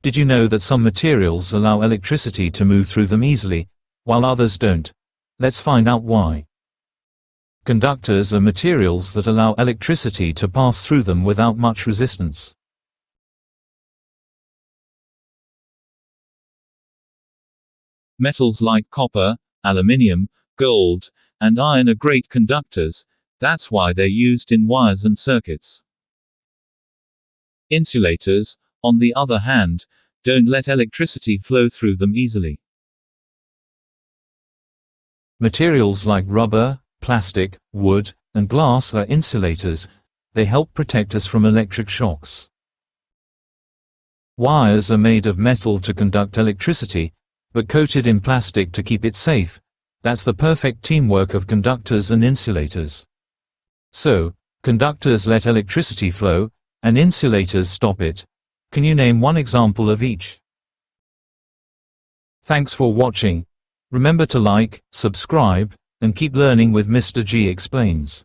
Did you know that some materials allow electricity to move through them easily, while others don't? Let's find out why. Conductors are materials that allow electricity to pass through them without much resistance. Metals like copper, aluminium, gold, and iron are great conductors. That's why they're used in wires and circuits. Insulators, on the other hand, don't let electricity flow through them easily. Materials like rubber, plastic, wood, and glass are insulators. They help protect us from electric shocks. Wires are made of metal to conduct electricity, but coated in plastic to keep it safe. That's the perfect teamwork of conductors and insulators. So, conductors let electricity flow, and insulators stop it. Can you name one example of each? Thanks for watching. Remember to like, subscribe, and keep learning with Mr. G Explains.